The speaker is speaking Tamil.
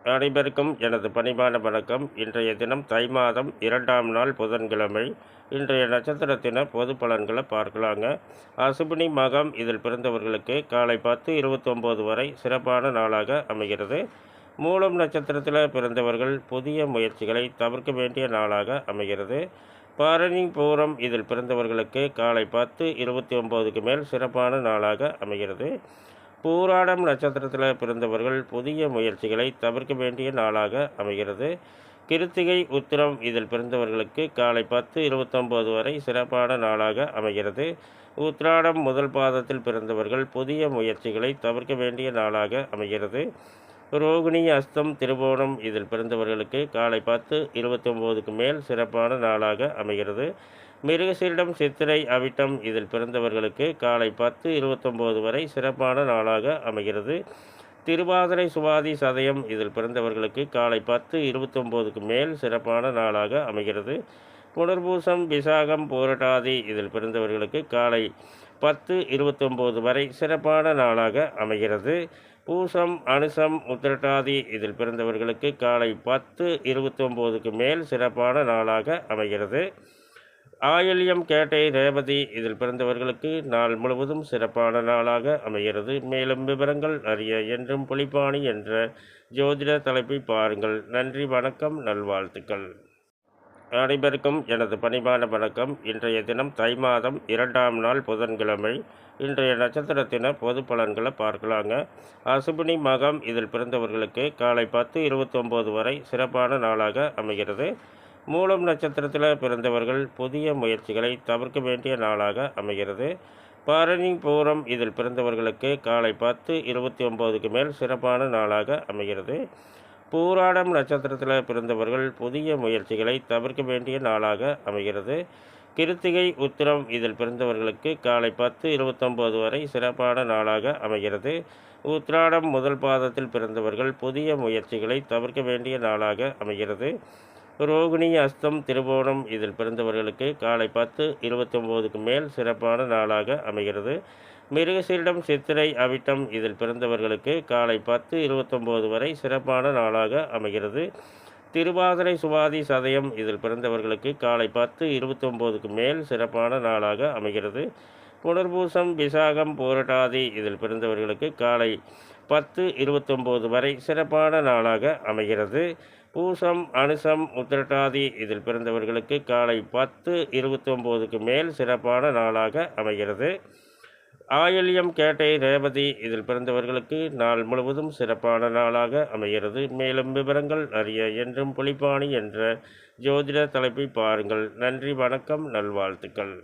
அனைவருக்கும் எனது பணிவான வணக்கம். இன்றைய தினம் தை மாதம் 2ஆம் நாள் புதன்கிழமை. இன்றைய நட்சத்திரத்தின பொது பலன்களை பார்க்கலாங்க. அசுபினி மகம் இதில் பிறந்தவர்களுக்கு காலை 10:29 வரை சிறப்பான நாளாக அமைகிறது. மூலம் நட்சத்திரத்தில் பிறந்தவர்கள் புதிய முயற்சிகளை தவிர்க்க வேண்டிய நாளாக அமைகிறது. பரணி பூரம் இதில் பிறந்தவர்களுக்கு காலை 10:29க்கு மேல் சிறப்பான நாளாக அமைகிறது. பூராடம் நட்சத்திரத்தில் பிறந்தவர்கள் புதிய முயற்சிகளை தவிர்க்க வேண்டிய நாளாக அமைகிறது. கிருத்திகை உத்திரம் இதில் பிறந்தவர்களுக்கு காலை 10:29 வரை சிறப்பான நாளாக அமைகிறது. உத்திராடம் முதல் பாதத்தில் பிறந்தவர்கள் புதிய முயற்சிகளை தவிர்க்க வேண்டிய நாளாக அமைகிறது. ரோகிணி அஸ்தம் திருவோணம் இதில் பிறந்தவர்களுக்கு காலை 10:29க்கு மேல் சிறப்பான நாளாக அமைகிறது. மிருகசீரிடம் சித்திரை அவிட்டம் இதில் பிறந்தவர்களுக்கு காலை 10:29 வரை சிறப்பான நாளாக அமைகிறது. திருவாதிரை சுவாதி சதயம் இதில் பிறந்தவர்களுக்கு காலை 10:29க்கு மேல் சிறப்பான நாளாக அமைகிறது. புனர்பூசம் விசாகம் பூரட்டாதி இதில் பிறந்தவர்களுக்கு காலை 10:29 வரை சிறப்பான நாளாக அமைகிறது. பூசம் அனுசம் உத்திரட்டாதி இதில் பிறந்தவர்களுக்கு காலை 10:29க்கு மேல் சிறப்பான நாளாக அமைகிறது. ஆயில்யம் கேட்டை ரேவதி இதில் பிறந்தவர்களுக்கு நாள் முழுவதும் சிறப்பான நாளாக அமைகிறது. மேலும் விவரங்கள் அறிய என்றும் புலிப்பாணி என்ற ஜோதிட தலைப்பை பாருங்கள். நன்றி, வணக்கம், நல்வாழ்த்துக்கள். அனைவருக்கும் எனது பணிவான வணக்கம். இன்றைய தினம் தை மாதம் 2ஆம் நாள் புதன்கிழமை. இன்றைய நட்சத்திரத்தின பொது பலன்களை பார்க்கலாங்க. அசுபினி மகம் இதில் பிறந்தவர்களுக்கு காலை 10:29 வரை சிறப்பான நாளாக அமைகிறது. மூலம் நட்சத்திரத்தில் பிறந்தவர்கள் புதிய முயற்சிகளை தவிர்க்க வேண்டிய நாளாக அமைகிறது. பரணி பூரம் இதில் பிறந்தவர்களுக்கு காலை 10:29க்கு மேல் சிறப்பான நாளாக அமைகிறது. பூராடம் நட்சத்திரத்தில் பிறந்தவர்கள் புதிய முயற்சிகளை தவிர்க்க வேண்டிய நாளாக அமைகிறது. கிருத்திகை உத்திரம் இதில் பிறந்தவர்களுக்கு காலை 10:29 வரை சிறப்பான நாளாக அமைகிறது. உத்திராடம் முதல் பாதத்தில் பிறந்தவர்கள் புதிய முயற்சிகளை தவிர்க்க வேண்டிய நாளாக அமைகிறது. ரோகிணி அஸ்தம் திருவோணம் இதில் பிறந்தவர்களுக்கு காலை 10:29க்கு மேல் சிறப்பான நாளாக அமைகிறது. மிருகசீரிடம் சித்திரை அவிட்டம் இதில் பிறந்தவர்களுக்கு காலை 10:29 வரை சிறப்பான நாளாக அமைகிறது. திருவாதிரை சுவாதி சதயம் இதில் பிறந்தவர்களுக்கு காலை 10:29க்கு மேல் சிறப்பான நாளாக அமைகிறது. புனர்பூசம் விசாகம் பூரட்டாதி இதில் பிறந்தவர்களுக்கு காலை 10:29 வரை சிறப்பான நாளாக அமைகிறது. பூசம் அனுசம் உத்திரட்டாதி இதில் பிறந்தவர்களுக்கு காலை 10:29க்கு மேல் சிறப்பான நாளாக அமைகிறது. ஆயில்யம் கேட்டை ரேவதி இதில் பிறந்தவர்களுக்கு நாள் முழுவதும் சிறப்பான நாளாக அமைகிறது. மேலும் விவரங்கள் அறிய என்றும் புலிப்பாணி என்ற ஜோதிட தலைப்பை பாருங்கள். நன்றி, வணக்கம், நல்வாழ்த்துக்கள்.